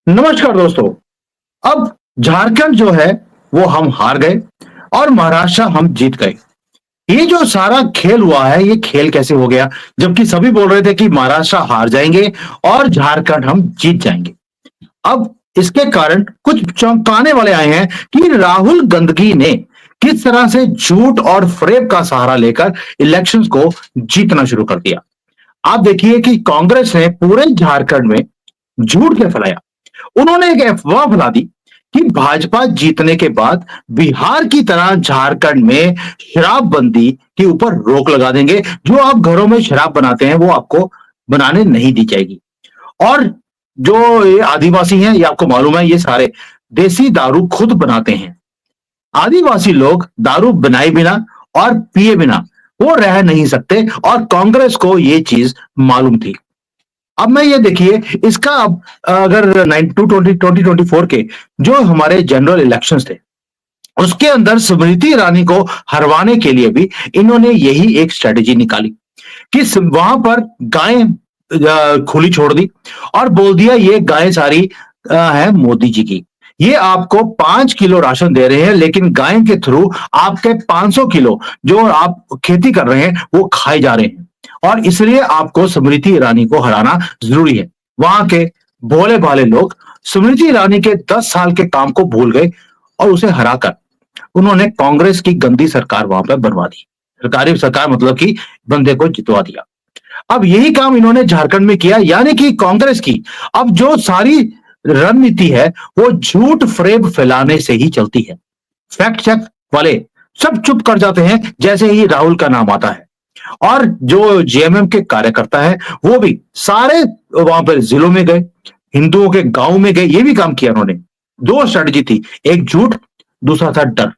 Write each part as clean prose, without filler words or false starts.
नमस्कार दोस्तों। अब झारखंड जो है वो हम हार गए और महाराष्ट्र हम जीत गए। ये जो सारा खेल हुआ है ये खेल कैसे हो गया? जबकि सभी बोल रहे थे कि महाराष्ट्र हार जाएंगे और झारखंड हम जीत जाएंगे। अब इसके कारण कुछ चौंकाने वाले आए हैं कि राहुल गांधी ने किस तरह से झूठ और फ्रेब का सहारा लेकर इलेक्शंस को जीतना शुरू कर दिया। आप देखिए कि कांग्रेस ने पूरे झारखंड में झूठ के फैलाया। उन्होंने एक अफवाह फैला दी कि भाजपा जीतने के बाद बिहार की तरह झारखंड में शराबबंदी के ऊपर रोक लगा देंगे। जो आप घरों में शराब बनाते हैं वो आपको बनाने नहीं दी जाएगी। और जो ये आदिवासी हैं, ये आपको मालूम है, ये सारे देसी दारू खुद बनाते हैं। आदिवासी लोग दारू बनाए बिना और पिए बिना वो रह नहीं सकते और कांग्रेस को ये चीज मालूम थी। अब मैं ये देखिए इसका अब अगर 2024 के जो हमारे जनरल इलेक्शंस थे उसके अंदर स्मृति ईरानी को हरवाने के लिए भी इन्होंने यही एक स्ट्रेटेजी निकाली कि वहां पर गायें खुली छोड़ दी और बोल दिया ये गायें सारी है मोदी जी की। ये आपको 5 किलो राशन दे रहे हैं लेकिन गाय के थ्रू आपके 500 किलो जो आप खेती कर रहे हैं वो खाए जा रहे हैं। और इसलिए आपको स्मृति ईरानी को हराना जरूरी है। वहां के भोले भाले लोग स्मृति ईरानी के 10 साल के काम को भूल गए और उसे हराकर उन्होंने कांग्रेस की गंदी सरकार वहां पर बनवा दी। सरकारी सरकार मतलब कि बंदे को जितवा दिया। अब यही काम इन्होंने झारखंड में किया, यानी कि कांग्रेस की अब जो सारी रणनीति है वो झूठ फ्रेब फैलाने से ही चलती है। फैक्ट चेक वाले सब चुप कर जाते हैं जैसे ही राहुल का नाम आता है। और जो जेएमएम के कार्यकर्ता है वो भी सारे वहां पर जिलों में गए, हिंदुओं के गांव में गए, ये भी काम किया उन्होंने। दो स्ट्रेटजी थी, एक झूठ, दूसरा था डर।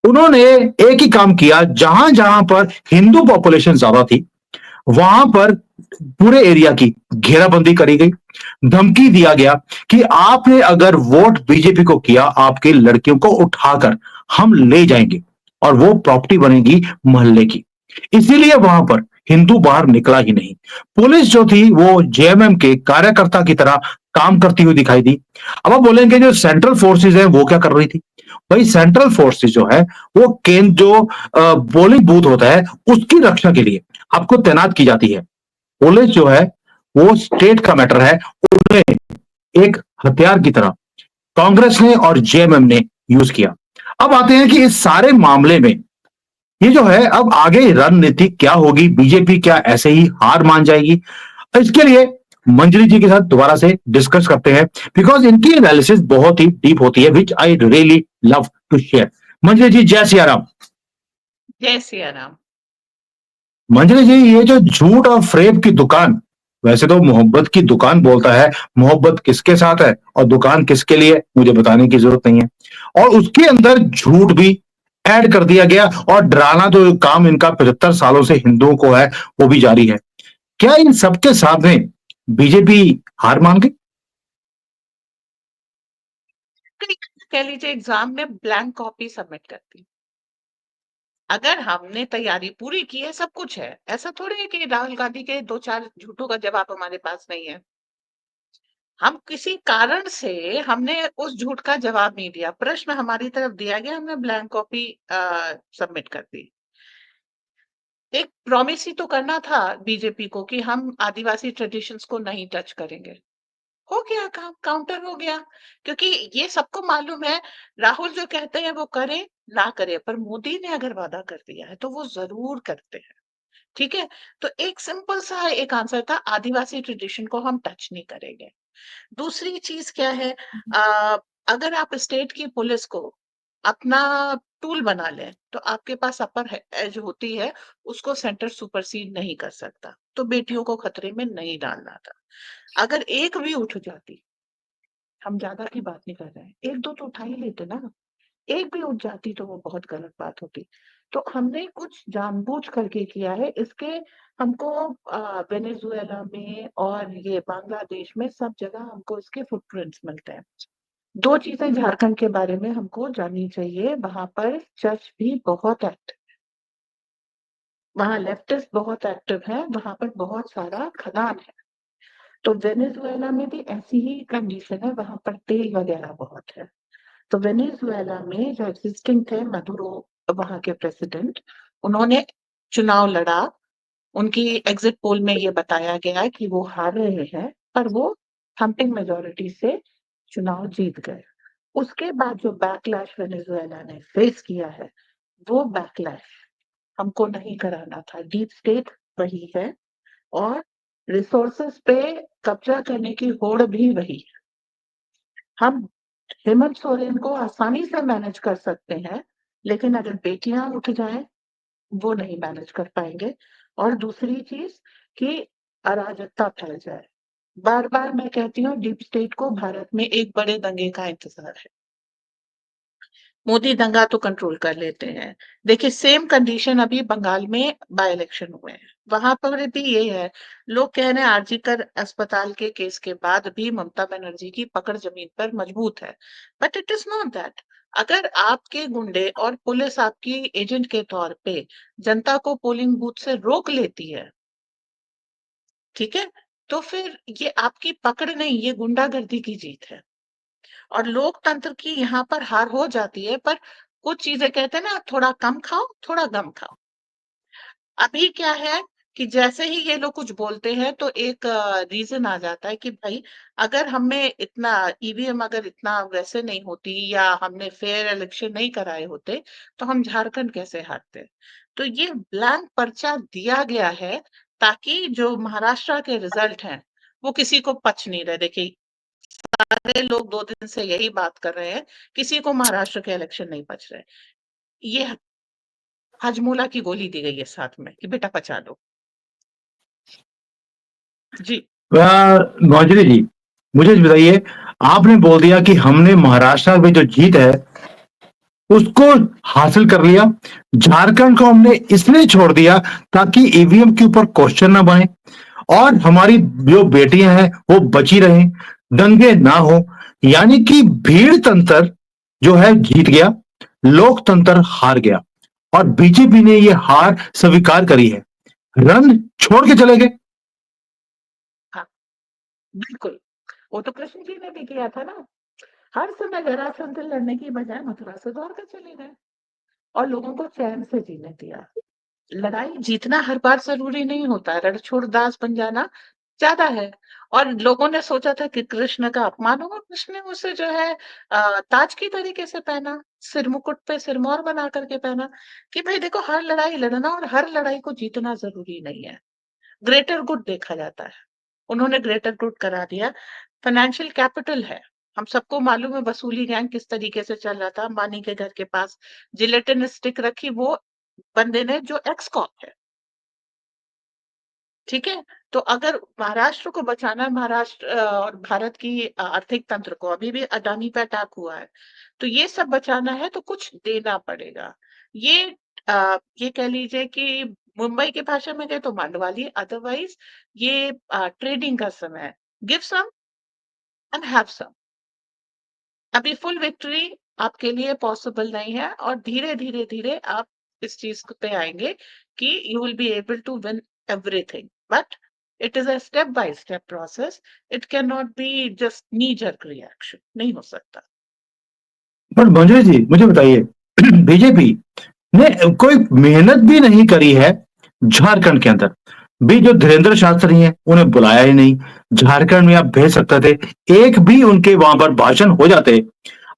उन्होंने एक ही काम किया, जहां जहां पर हिंदू पॉपुलेशन ज्यादा थी वहां पर पूरे एरिया की घेराबंदी करी गई। धमकी दिया गया कि आपने अगर वोट बीजेपी को किया आपके लड़कियों को उठाकर हम ले जाएंगे और वो प्रॉपर्टी बनेगी मोहल्ले की। इसीलिए वहां पर हिंदू बाहर निकला ही नहीं। पुलिस जो थी वो जेएमएम के कार्यकर्ता की तरह काम करती हुई दिखाई दी। अब आप बोलेंगे जो सेंट्रल फोर्सेज है वो क्या कर रही थी? भाई सेंट्रल फोर्सेज जो है वो केंद्र जो पोलिंग बूथ होता है उसकी रक्षा के लिए आपको तैनात की जाती है। पुलिस जो है वो स्टेट का मैटर है, उन्हें एक हथियार की तरह कांग्रेस ने और जेएमएम ने यूज किया। अब आते हैं कि इस सारे मामले में ये जो है अब आगे रणनीति क्या होगी? बीजेपी क्या ऐसे ही हार मान जाएगी? इसके लिए मंजरी जी के साथ दोबारा से डिस्कस करते हैं बिकॉज इनकी एनालिसिस बहुत ही डीप होती है which I really love to share. Manjari ji जय सिया राम। जय सिया राम। मंजरी जी ये जो झूठ और फ्रेब की दुकान, वैसे तो मोहब्बत की दुकान बोलता है, मोहब्बत किसके साथ है और दुकान किसके लिए मुझे बताने की जरूरत नहीं है। और उसके अंदर झूठ भी ऐड कर दिया गया और डराना तो काम इनका 75 सालों से हिंदुओं को है वो भी जारी है। क्या इन सबके सामने बीजेपी हार मान गई? कह लीजिए एग्जाम में ब्लैंक कॉपी सबमिट करती। अगर हमने तैयारी पूरी की है, सब कुछ है, ऐसा थोड़ी है कि राहुल गांधी के 2-4 झूठों का जवाब हमारे पास नहीं है। हम किसी कारण से हमने उस झूठ का जवाब नहीं दिया, प्रश्न हमारी तरफ दिया गया, हमने ब्लैंक कॉपी सबमिट कर दी। एक प्रॉमिस ही तो करना था बीजेपी को कि हम आदिवासी ट्रेडिशंस को नहीं टच करेंगे। हो गया काम, काउंटर हो गया। क्योंकि ये सबको मालूम है, राहुल जो कहते हैं वो करें ना करें, पर मोदी ने अगर वादा कर दिया है तो वो जरूर करते हैं। ठीक है, तो एक सिंपल सा एक आंसर था, आदिवासी ट्रेडिशन को हम टच नहीं करेंगे। दूसरी चीज क्या है, आ, अगर आप स्टेट की पुलिस को अपना टूल बना लें तो आपके पास अपर एज होती है, उसको सेंटर सुपरसीड नहीं कर सकता, तो बेटियों को खतरे में नहीं डालना था। अगर एक भी उठ जाती, हम ज्यादा की बात नहीं कर रहे हैं, एक दो तो उठा ही लेते ना, एक भी उठ जाती तो वो बहुत गलत बात होती। तो हमने कुछ जानबूझ करके किया है इसके, हमको वेनेजुएला में और ये बांग्लादेश में सब जगह हमको इसके फुटप्रिंट्स मिलते हैं। दो चीजें झारखंड के बारे में हमको जाननी चाहिए, वहां पर चर्च भी बहुत एक्टिव, वहां लेफ्टिस्ट बहुत एक्टिव है, वहां पर बहुत सारा खदान है। तो वेनेजुएला में भी ऐसी ही कंडीशन है, वहां पर तेल वगैरह बहुत है। तो वेनेजुएला में जो एग्जिस्टिंग थे मदुरो, वहां के प्रेसिडेंट, उन्होंने चुनाव लड़ा। उनकी एग्जिट पोल में ये बताया गया कि वो हार रहे हैं, पर वो थम्पिंग मेजोरिटी से चुनाव जीत गए। उसके बाद जो बैकलैश वेनेजुएला ने फेस किया है, वो बैकलैश हमको नहीं कराना था। डीप स्टेट वही है और रिसोर्सेस पे कब्जा करने की होड़ भी वही है। हम हेमंत सोरेन को आसानी से मैनेज कर सकते हैं, लेकिन अगर बेटियां उठ जाएं, वो नहीं मैनेज कर पाएंगे। और दूसरी चीज कि अराजकता फैल जाए। बार बार मैं कहती हूँ, डीप स्टेट को भारत में एक बड़े दंगे का इंतजार है। मोदी दंगा तो कंट्रोल कर लेते हैं। देखिए, सेम कंडीशन अभी बंगाल में बाय इलेक्शन हुए हैं, वहां पर भी ये है। लोग कह रहे हैं आरजीकर अस्पताल के केस के बाद भी ममता बनर्जी की पकड़ जमीन पर मजबूत है, but it is not that. अगर आपके गुंडे और पुलिस आपकी एजेंट के तौर पे जनता को पोलिंग बूथ से रोक लेती है, ठीक है, तो फिर ये आपकी पकड़ नहीं, ये गुंडागर्दी की जीत है। और लोकतंत्र की यहाँ पर हार हो जाती है, पर कुछ चीजें कहते हैं ना, थोड़ा कम खाओ थोड़ा गम खाओ। अभी क्या है कि जैसे ही ये लोग कुछ बोलते हैं तो एक रीजन आ जाता है कि भाई, अगर हमें इतना ईवीएम अगर इतना वैसे नहीं होती या हमने फेयर इलेक्शन नहीं कराए होते, तो हम झारखंड कैसे हारते। तो ये ब्लैंक पर्चा दिया गया है ताकि जो महाराष्ट्र के रिजल्ट हैं वो किसी को पच नहीं रहे। देखिए, सारे लोग 2 दिन से यही बात कर रहे हैं, किसी को महाराष्ट्र के इलेक्शन नहीं बच रहे। ये हाजमोला की गोली दी गई है साथ में कि बेटा पचा लो। जी। गौजरी जी, मुझे बताइए, आपने बोल दिया कि हमने महाराष्ट्र में जो जीत है उसको हासिल कर लिया, झारखंड को हमने इसलिए छोड़ दिया ताकि ईवीएम के ऊपर क्वेश्चन ना बने और हमारी जो बेटियां हैं वो बची रहें, दंगे ना हो। यानी कि भीड़ तंत्र जो है जीत गया, लोकतंत्र हार गया और बीजेपी ने ये हार स्वीकार करी है, रन छोड़ के चले गए। हाँ, बिल्कुल। वो तो कृष्ण जी ने भी किया था ना। हर समय जरासंध से लड़ने की बजाय मथुरा से दौड़ कर चले गए और लोगों को चैन से जीने दिया। लड़ाई जीतना हर बार जरूरी नहीं होता, रण छोड़ दास बन जाना ज्यादा है। और लोगों ने सोचा था कि कृष्ण का अपमान होगा, कृष्ण ने उसे जो है ताज की तरीके से पहना, सिर मुकुट पे सिरमौर बना करके पहना कि भाई देखो, हर लड़ाई लड़ना और हर लड़ाई को जीतना जरूरी नहीं है। ग्रेटर गुड देखा जाता है। उन्होंने ग्रेटर गुड करा दिया। फाइनेंशियल कैपिटल है, हम सबको मालूम है वसूली गैंग किस तरीके से चल रहा था। अंबानी के घर के पास जिलेटिन स्टिक रखी वो बंदे ने जो एक्स कॉप है, ठीक है। तो अगर महाराष्ट्र को बचाना है, महाराष्ट्र और भारत की आर्थिक तंत्र को, अभी भी अडानी पे अटैक हुआ है, तो ये सब बचाना है तो कुछ देना पड़ेगा। ये ये कह लीजिए कि मुंबई की भाषा में कहे तो मांडवाली, अदरवाइज ये ट्रेडिंग का समय है। Give some and have some. अभी फुल विक्ट्री आपके लिए पॉसिबल नहीं है और धीरे धीरे धीरे आप इस चीज पे आएंगे कि you will be able to win everything, but it is a step by step process. It can not be just knee jerk reaction, नहीं हो सकता। पर मंजू जी मुझे बताइए, बीजेपी ने कोई मेहनत भी नहीं करी है झारखंड के अंदर भी। जो धीरेन्द्र शास्त्री हैं उन्हें बुलाया ही नहीं, झारखंड में आप भेज सकते थे, एक भी उनके वहां पर भाषण हो जाते,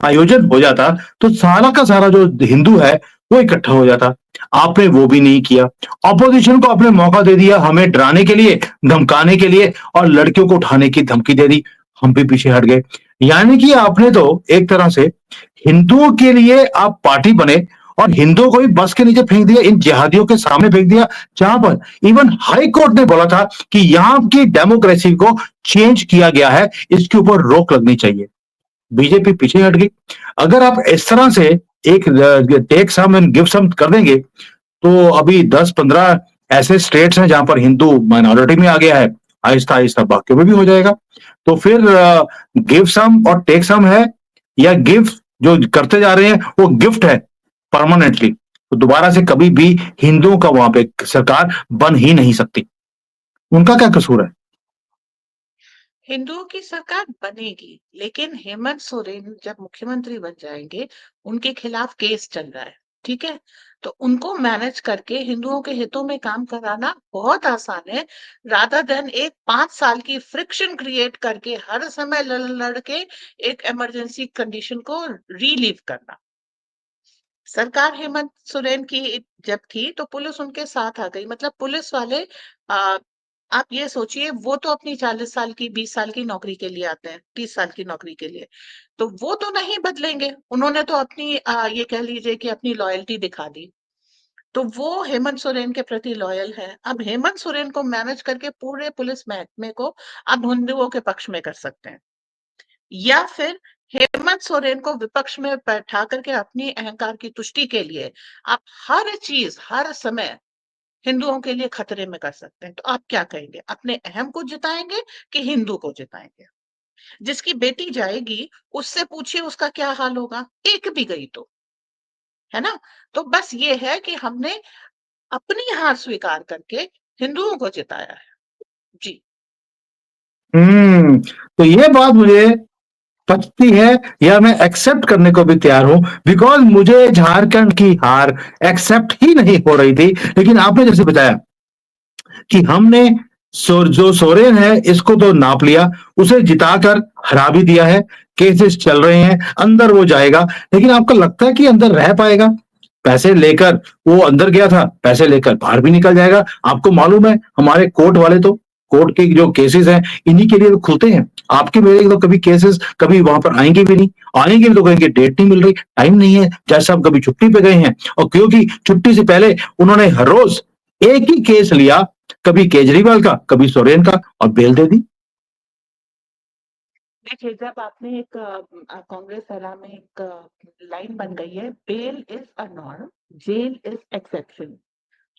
आयोजन हो जाता, तो सारा का सारा जो हिंदू है वो इकट्ठा हो जाता। आपने वो भी नहीं किया। ऑपोजिशन को आपने मौका दे दिया हमें डराने के लिए, धमकाने के लिए, और लड़कियों को उठाने की धमकी दे दी, हम भी पीछे हट गए। यानी कि आपने तो एक तरह से हिंदुओं के लिए आप पार्टी बने और हिंदुओं को ही बस के नीचे फेंक दिया, इन जिहादियों के सामने फेंक दिया, जहां पर इवन हाई कोर्ट ने बोला था कि यहां की डेमोक्रेसी को चेंज किया गया है, इसके ऊपर रोक लगनी चाहिए। बीजेपी पीछे हट गई। अगर आप इस तरह से एक take some and give some कर देंगे, तो अभी 10-15 ऐसे स्टेट्स हैं जहां पर हिंदू माइनॉरिटी में आ गया है, आहिस्ता आहिस्ता बाकियों में भी हो जाएगा। तो फिर गिव सम और टेक सम है, या गिव जो करते जा रहे हैं वो गिफ्ट है परमानेंटली, तो दोबारा से कभी भी हिंदुओं का वहां पे सरकार बन ही नहीं सकती। उनका क्या कसूर है? हिंदुओं की सरकार बनेगी, लेकिन हेमंत सोरेन जब मुख्यमंत्री बन जाएंगे, उनके खिलाफ केस चल रहा है, ठीक है? तो उनको मैनेज करके हिंदुओं के हितों में काम कराना बहुत आसान है, रादर देन एक 5 साल की फ्रिक्शन क्रिएट करके हर समय लड़ लड़ के एक इमरजेंसी कंडीशन को रिलीव करना। सरकार हेमंत सोरेन की जब थी तो पुलिस उनके साथ आ गई, मतलब पुलिस वाले आ, आप ये सोचिए, वो तो अपनी 40 साल की 20 साल की नौकरी के लिए आते हैं, 30 साल की नौकरी के लिए, तो वो तो नहीं बदलेंगे, उन्होंने तो अपनी ये कह लीजिए कि अपनी लॉयल्टी दिखा दी, तो वो हेमंत सोरेन के प्रति लॉयल है। अब हेमंत सोरेन को मैनेज करके पूरे पुलिस महकमे को आप हिंदुओं के पक्ष में कर सकते हैं, या फिर हेमंत सोरेन को विपक्ष में बैठा करके अपनी अहंकार की तुष्टि के लिए आप हर चीज हर समय हिंदुओं के लिए खतरे में कर सकते हैं। तो आप क्या कहेंगे, अपने अहम को जिताएंगे कि हिंदू को जिताएंगे? जिसकी बेटी जाएगी उससे पूछिए उसका क्या हाल होगा, एक भी गई तो, है ना? तो बस ये है कि हमने अपनी हार स्वीकार करके हिंदुओं को जिताया है। जी। तो ये बात मुझे पचती है, या मैं एक्सेप्ट करने को भी तैयार हूं, बिकॉज मुझे झारखंड की हार एक्सेप्ट ही नहीं हो रही थी। लेकिन आपने जैसे बताया कि हमने जो सोरेन है इसको तो नाप लिया, उसे जिताकर हरा भी दिया है, केसेस चल रहे हैं, अंदर वो जाएगा, लेकिन आपको लगता है कि अंदर रह पाएगा? पैसे लेकर वो अंदर गया था, पैसे लेकर बाहर भी निकल जाएगा। आपको मालूम है हमारे कोर्ट वाले तो, कोर्ट के जो केसेस हैं इन्हीं के लिए तो खुलते हैं। आपके मेरे तो कभी केसेस कभी वहां पर आएंगे भी नहीं, आएंगे भी तो कहेंगे डेट नहीं मिल रही, टाइम नहीं है, जज साहब कभी छुट्टी पे गए हैं, और क्योंकि छुट्टी से पहले उन्होंने हर रोज एक ही केस लिया, कभी केजरीवाल का कभी सोरेन का, और बेल दे दी। देखिए, जब आपने एक कांग्रेस एरा में एक लाइन बन गई है, bail is a norm, jail is exception,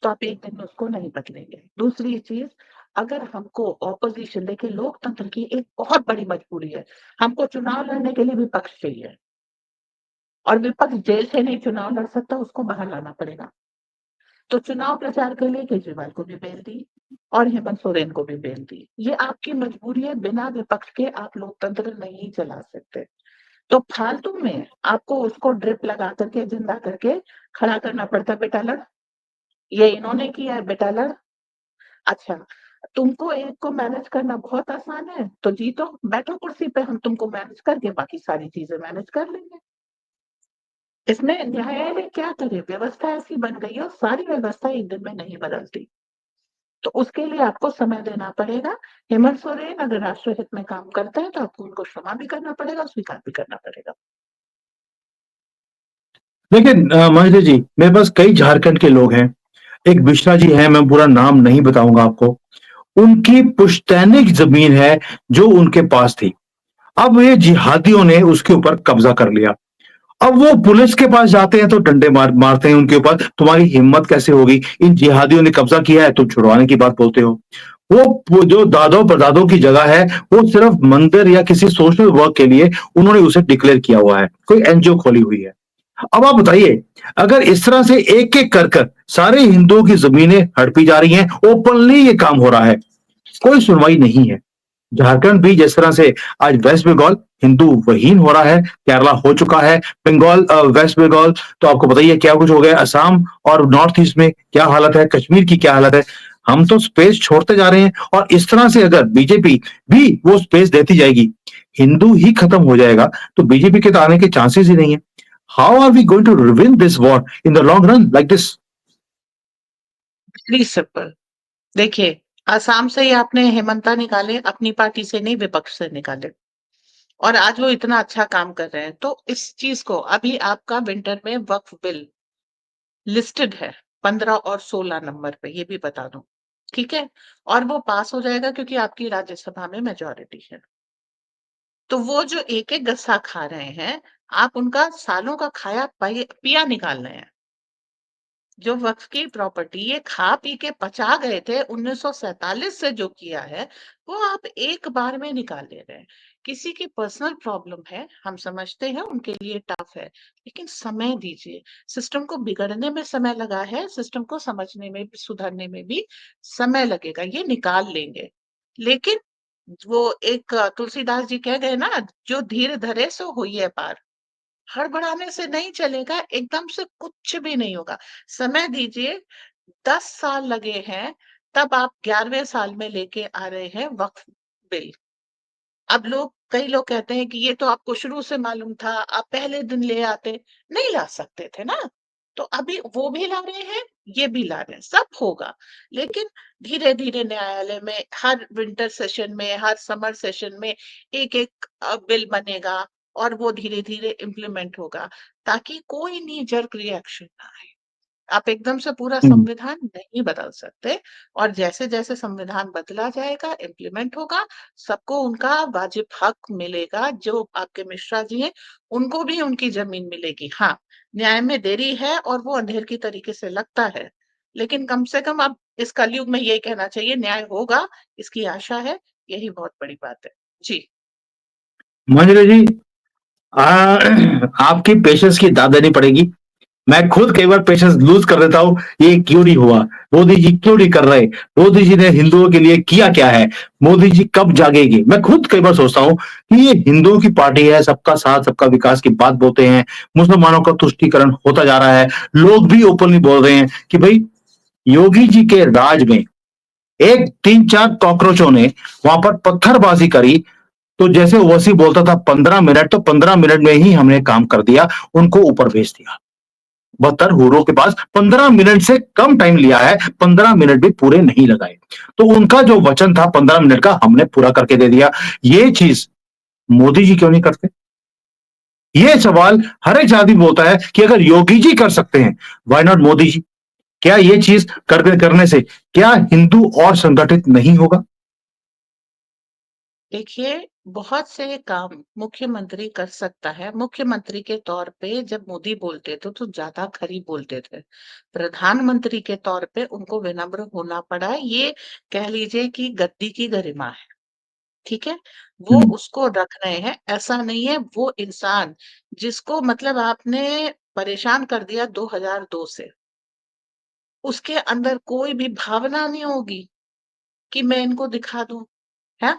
तो आप एक दिन में उसको नहीं बदलेंगे। दूसरी चीज, अगर हमको ऑपोजिशन, देखिए लोकतंत्र की एक बहुत बड़ी मजबूरी है, हमको चुनाव लड़ने के लिए विपक्ष चाहिए, और विपक्ष जेल से नहीं चुनाव लड़ सकता, उसको बाहर लाना पड़ेगा। तो चुनाव प्रचार के लिए केजरीवाल को भी बेल दी और हेमंत सोरेन को भी बेल दी। ये आपकी मजबूरी है, बिना विपक्ष के आप लोकतंत्र नहीं चला सकते। तो फालतू में आपको उसको ड्रिप लगा करके जिंदा करके खड़ा करना पड़ता है, बेटा लड़, ये इन्होंने किया है, बेटा लड़। अच्छा, तुमको एक को मैनेज करना बहुत आसान है तो जीतो, बैठो कुर्सी पे, हम तुमको मैनेज करके बाकी सारी चीजें मैनेज कर लेंगे। इसमें न्यायालय क्या करे, व्यवस्था ऐसी बन गई है और सारी व्यवस्था एक दिन में नहीं बदलती, तो उसके लिए आपको समय देना पड़ेगा। हेमंत सोरेन अगर राष्ट्र हित में काम करते हैं तो आपको उनको क्षमा भी करना पड़ेगा, स्वीकार भी करना पड़ेगा। लेकिन महेंद्र जी, मेरे पास कई झारखंड के लोग हैं, एक मिश्रा जी हैं, मैं पूरा नाम नहीं बताऊंगा आपको, उनकी पुश्तैनिक जमीन है जो उनके पास थी, अब ये जिहादियों ने उसके ऊपर कब्जा कर लिया। अब वो पुलिस के पास जाते हैं तो डंडे मारते हैं उनके ऊपर, तुम्हारी हिम्मत कैसे होगी, इन जिहादियों ने कब्जा किया है, तुम छुड़वाने की बात बोलते हो। वो जो दादों परदादों की जगह है, वो सिर्फ मंदिर या किसी सोशल वर्क के लिए उन्होंने उसे डिक्लेयर किया हुआ है, कोई एनजीओ खोली हुई है। अब आप बताइए, अगर इस तरह से एक एक कर कर सारे हिंदुओं की जमीनें हड़पी जा रही हैं, ओपनली ये काम हो रहा है, कोई सुनवाई नहीं है। झारखंड भी जिस तरह से आज वेस्ट बंगाल हिंदू वहीन हो रहा है, केरला हो चुका है, बंगाल वेस्ट बंगाल तो आपको बताइए क्या कुछ हो गया, असम और नॉर्थ ईस्ट में क्या हालत है, कश्मीर की क्या हालत है। हम तो स्पेस छोड़ते जा रहे हैं, और इस तरह से अगर बीजेपी भी वो स्पेस देती जाएगी, हिंदू ही खत्म हो जाएगा, तो बीजेपी के तो आने के चांसेस ही नहीं है। How are we going to win this war in the long run like this? Please simple, देखिए, आसाम से ही आपने हेमंता निकाले, अपनी पार्टी से नहीं विपक्ष से निकाले, और आज वो इतना अच्छा काम कर रहे हैं, तो इस चीज को अभी आपका विंटर में वक्फ बिल लिस्टेड है 15 और 16 नंबर पे, ये भी बता दूं, ठीक है? और वो पास हो जाएगा क्योंकि आपकी राज्यसभा में मेजोरिटी है। तो वो जो एक एक गस्सा खा रहे हैं, आप उनका सालों का खाया पिया निकाल रहे हैं। जो वक्फ की प्रॉपर्टी ये खा पी के पचा गए थे 1947 से जो किया है, वो आप एक बार में निकाल ले रहे हैं। किसी की पर्सनल प्रॉब्लम है, हम समझते हैं उनके लिए टफ है, लेकिन समय दीजिए। सिस्टम को बिगड़ने में समय लगा है, सिस्टम को समझने में सुधरने में भी समय लगेगा, ये निकाल लेंगे। लेकिन वो एक तुलसीदास जी कह गए ना, जो धीर धरे सो होइए पार। हड़बड़ाने से नहीं चलेगा, एकदम से कुछ भी नहीं होगा। समय दीजिए, 10 साल लगे हैं, तब आप 11वें साल में लेके आ रहे हैं वक्फ बिल। अब कई लोग कहते हैं कि ये तो आपको शुरू से मालूम था, आप पहले दिन ले आते। नहीं ला सकते थे ना, तो अभी वो भी ला रहे हैं, ये भी ला रहे हैं, सब होगा। लेकिन धीरे धीरे न्यायालय में हर विंटर सेशन में, हर समर सेशन में एक एक बिल बनेगा, और वो धीरे धीरे इम्प्लीमेंट होगा, ताकि कोई नी जर्क रिएक्शन ना आए। आप एकदम से पूरा हम्म। संविधान नहीं बदल सकते, और जैसे-जैसे संविधान बदला जाएगा, इम्प्लीमेंट होगा, सबको उनका वाजिब हक मिलेगा। जो आपके मिश्रा जी हैं, उनको भी उनकी ज़मीन मिलेगी। हाँ, न्याय में देरी है और वो अंधेर की तरीके से लगता है, लेकिन कम से कम अब इस कलयुग में यही कहना चाहिए, न्याय होगा, इसकी आशा है, यही बहुत बड़ी बात है। जी। मंजरी जी, आ, आपकी पेशेंस की दाद देनी पड़ेगी। मैं खुद कई बार पेशेंस लूज कर देता हूँ, ये क्यों नहीं हुआ, मोदी जी क्यों नहीं कर रहे, मोदी जी ने हिंदुओं के लिए किया क्या है, मोदी जी कब जागेगी। मैं खुद कई बार सोचता हूँ कि ये हिंदुओं की पार्टी है, सबका साथ सबका विकास की बात बोलते हैं, मुसलमानों का तुष्टीकरण होता जा रहा है, लोग भी ओपनली बोल रहे हैं कि भाई योगी जी के राज में एक 3-4 कॉकरोचों ने वहां पर पत्थरबाजी करी, तो जैसे ओवैसी बोलता था 15 मिनट, तो 15 मिनट में ही हमने काम कर दिया, उनको ऊपर भेज दिया। 72 हूरों के पास 15 मिनट से कम टाइम लिया है, 15 मिनट भी पूरे नहीं लगाए, तो उनका जो वचन था 15 मिनट का हमने पूरा करके दे दिया। ये चीज मोदी जी क्यों नहीं करते। ये सवाल हर एक आदमी बोलता है कि अगर योगी जी कर सकते हैं, व्हाई नॉट मोदी जी। क्या ये चीज करने से क्या हिंदू और संगठित नहीं होगा। देखिए, बहुत से काम मुख्यमंत्री कर सकता है। मुख्यमंत्री के तौर पे जब मोदी बोलते थे तो ज्यादा खरी बोलते थे। प्रधानमंत्री के तौर पे उनको विनम्र होना पड़ा। ये कह लीजिए कि गद्दी की गरिमा है। ठीक है, वो हम्म। उसको रख रहे हैं। ऐसा नहीं है, वो इंसान जिसको मतलब आपने परेशान कर दिया 2002 से, उसके अंदर कोई भी भावना नहीं होगी कि मैं इनको दिखा दूं, है।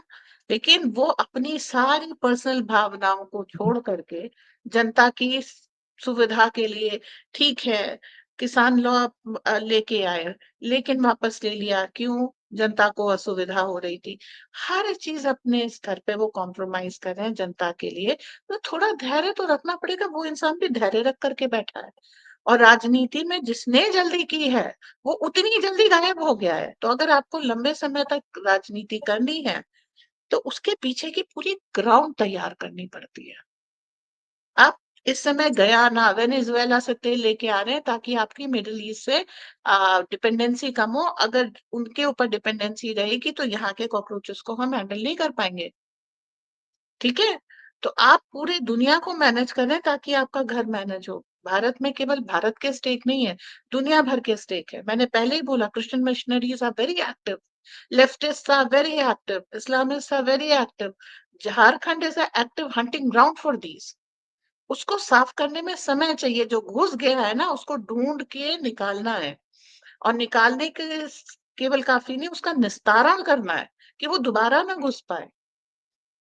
लेकिन वो अपनी सारी पर्सनल भावनाओं को छोड़ करके जनता की सुविधा के लिए, ठीक है, किसान लॉ लेके आए, लेकिन वापस ले लिया। क्यों? जनता को असुविधा हो रही थी। हर चीज अपने स्तर पे वो कॉम्प्रोमाइज कर रहे हैं जनता के लिए। तो थोड़ा धैर्य तो रखना पड़ेगा। वो इंसान भी धैर्य रख करके बैठा है, और राजनीति में जिसने जल्दी की है, वो उतनी जल्दी गायब हो गया है। तो अगर आपको लंबे समय तक राजनीति करनी है, तो उसके पीछे की पूरी ग्राउंड तैयार करनी पड़ती है। आप इस समय गयाना, वेनेजुएला से तेल लेके आ रहे हैं, ताकि आपकी मिडल ईस्ट से डिपेंडेंसी कम हो। अगर उनके ऊपर डिपेंडेंसी रहेगी, तो यहाँ के कॉकरोचेस को हम हैंडल नहीं कर पाएंगे। ठीक है, तो आप पूरी दुनिया को मैनेज करें, ताकि आपका घर मैनेज हो। भारत में केवल भारत के स्टेक नहीं है, दुनिया भर के स्टेक है। मैंने पहले ही बोला, Christian missionaries are very active, leftist are very active, Islamist are very active. Jharkhand is a active hunting ground for these. उसको साफ करने में समय चाहिए। जो घुस गया है ना, उसको ढूंढ के निकालना है, और निकालने के केवल काफी नहीं, उसका निस्तारण करना है, कि वो दोबारा ना घुस पाए।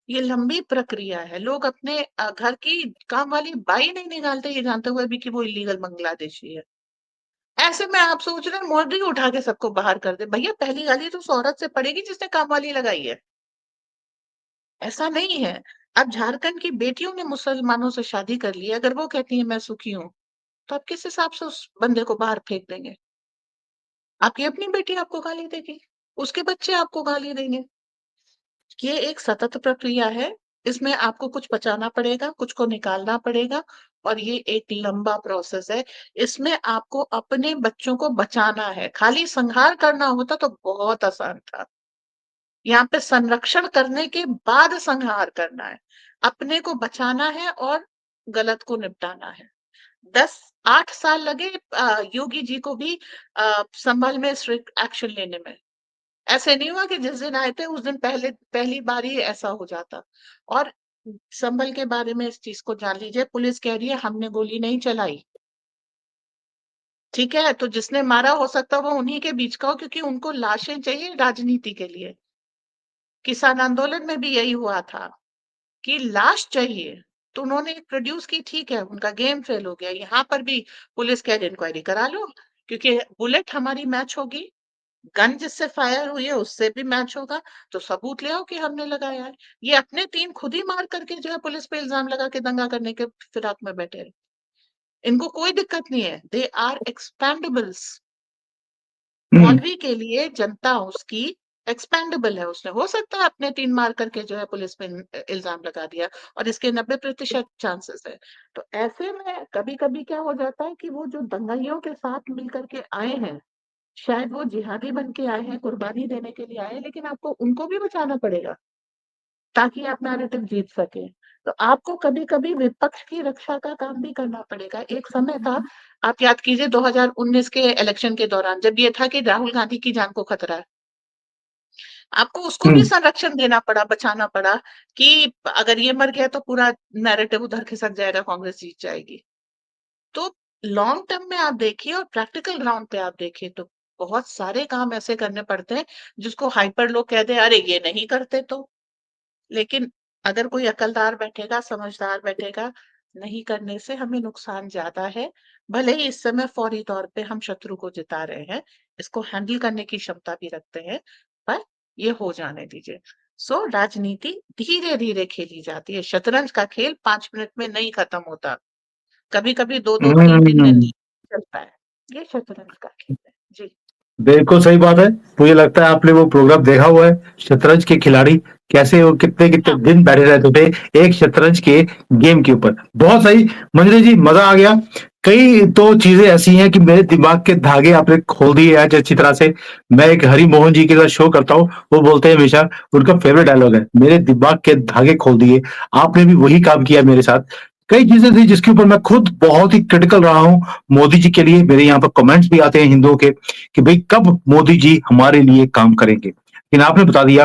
ये लंबी प्रक्रिया है। लोग अपने घर की काम वाली बाई नहीं निकालते, ये जानते हुए भी कि वो इलीगल बांग्लादेशी है। ऐसे में आप सोच रहे हैं मोदी उठा के सबको बाहर कर दे। भैया, पहली गाली तो उस औरत से पड़ेगी जिसने काम वाली लगाई है। ऐसा नहीं है। अब झारखंड की बेटियों ने मुसलमानों से शादी कर ली है, अगर वो कहती है मैं सुखी हूँ, तो आप किस हिसाब से उस बंदे को बाहर फेंक देंगे? आपकी अपनी बेटी आपको गाली देगी, उसके बच्चे आपको गाली देंगे। ये एक सतत प्रक्रिया है। इसमें आपको कुछ पचाना पड़ेगा, कुछ को निकालना पड़ेगा, और ये एक लंबा प्रोसेस है। इसमें आपको अपने बच्चों को बचाना है। खाली संहार करना होता तो बहुत आसान था। यहाँ पे संरक्षण करने के बाद संहार करना है। अपने को बचाना है और गलत को निपटाना है। 8 साल लगे योगी जी को भी संभल में स्ट्रिक्ट एक्शन लेने में। ऐसे नहीं हुआ कि जिस दिन आए थे उस दिन पहली बार ही ऐसा हो जाता। और संभल के बारे में इस चीज को जान लीजिए, पुलिस कह रही है हमने गोली नहीं चलाई। ठीक है, तो जिसने मारा हो सकता है वो उन्हीं के बीच का हो, क्योंकि उनको लाशें चाहिए राजनीति के लिए। किसान आंदोलन में भी यही हुआ था कि लाश चाहिए, तो उन्होंने एक प्रोड्यूस की, ठीक है, उनका गेम फेल हो गया। यहाँ पर भी पुलिस कह रही इंक्वायरी करा लो, क्योंकि बुलेट हमारी मैच होगी, गन जिससे फायर हुई है उससे भी मैच होगा, तो सबूत ले आओ कि हमने लगाया है। ये अपने 3 खुद ही मार करके जो है पुलिस पे इल्ज़ाम लगा के दंगा करने के फिराक में बैठे हैं। इनको कोई दिक्कत नहीं है, दे आर एक्सपेंडेबल्स। मौलवी के लिए जनता उसकी एक्सपेंडेबल है, उसने हो सकता है अपने 3 मार करके जो है पुलिस पे इल्ज़ाम लगा दिया, और इसके 90% चांसेस है। तो ऐसे में कभी-कभी क्या हो जाता है कि वो जो दंगाइयों के साथ मिल कर के आए हैं, शायद वो जिहादी बन के आए हैं, कुर्बानी देने के लिए आए हैं, लेकिन आपको उनको भी बचाना पड़ेगा, ताकि आप नैरेटिव जीत सकें। तो आपको कभी-कभी विपक्ष की रक्षा का काम भी करना पड़ेगा। एक समय था, आप याद कीजिए 2019 के इलेक्शन के दौरान, जब ये था कि राहुल गांधी की जान को खतरा है। आपको उसको भी संरक्षण देना पड़ा, बचाना पड़ा कि अगर ये मर गया तो पूरा नैरेटिव उधर खिसक जाएगा, कांग्रेस जीत जाएगी। तो लॉन्ग टर्म में आप देखिए और प्रैक्टिकल ग्राउंड पे आप देखिए तो बहुत सारे काम ऐसे करने पड़ते हैं जिसको हाइपर लोग कह दे अरे ये नहीं करते तो। लेकिन अगर कोई अकलदार बैठेगा, समझदार बैठेगा, नहीं करने से हमें नुकसान ज्यादा है। भले ही इस समय फौरी तौर पे हम शत्रु को जिता रहे हैं, इसको हैंडल करने की क्षमता भी रखते हैं, पर ये हो जाने दीजिए। सो राजनीति धीरे धीरे खेली जाती है, शतरंज का खेल 5 मिनट में नहीं खत्म होता, कभी कभी 2-2 3-3 दिन चलता है। ये शतरंज का खेल है जी। बिल्कुल सही बात है। मुझे लगता है आपने वो प्रोग्राम देखा हुआ है, शतरंज के खिलाड़ी कैसे वो कितने-कितने हाँ, दिन बैठे रहते थे एक शतरंज के गेम के ऊपर। बहुत सही मंजरी जी, मजा आ गया। कई तो चीजें ऐसी हैं कि मेरे दिमाग के धागे आपने खोल दिए आज अच्छी तरह से। मैं एक हरि मोहन जी के साथ शो करता हूँ, वो बोलते हैं हमेशा, उनका फेवरेट डायलॉग है, मेरे दिमाग के धागे खोल दिए। आपने भी वही काम किया मेरे साथ। कई चीजें थी जिसके ऊपर मैं खुद बहुत ही क्रिटिकल रहा हूँ मोदी जी के लिए। मेरे यहाँ पर कमेंट्स भी आते हैं हिंदुओं के कि भाई कब मोदी जी हमारे लिए काम करेंगे, लेकिन आपने बता दिया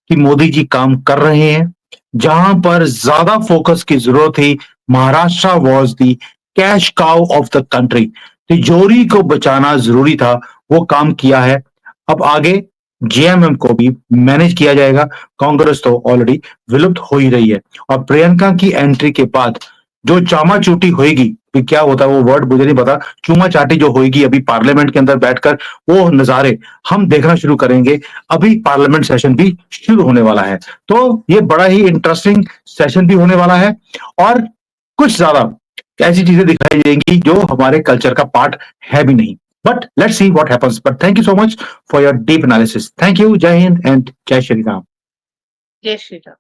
कि मोदी जी काम कर रहे हैं। जहां पर ज्यादा फोकस की जरूरत थी, Maharashtra was the cash cow of the country, तिजोरी को बचाना जरूरी था, वो काम किया है। अब आगे जेएमएम को भी मैनेज किया जाएगा। कांग्रेस तो ऑलरेडी विलुप्त हो ही रही है, और प्रियंका की एंट्री के बाद जो चामा चूटी होगी, क्या होता है वो वर्ड मुझे नहीं पता, चूमा चाटी जो होगी अभी पार्लियामेंट के अंदर बैठकर, वो नजारे हम देखना शुरू करेंगे। अभी पार्लियामेंट सेशन भी शुरू होने वाला है, तो ये बड़ा ही इंटरेस्टिंग सेशन भी होने वाला है, और कुछ ज्यादा ऐसी चीजें दिखाई देंगी जो हमारे कल्चर का पार्ट है भी नहीं। But let's see what happens. But thank you so much for your deep analysis. Thank you. जय हिंद एंड जय श्री राम। जय श्री राम।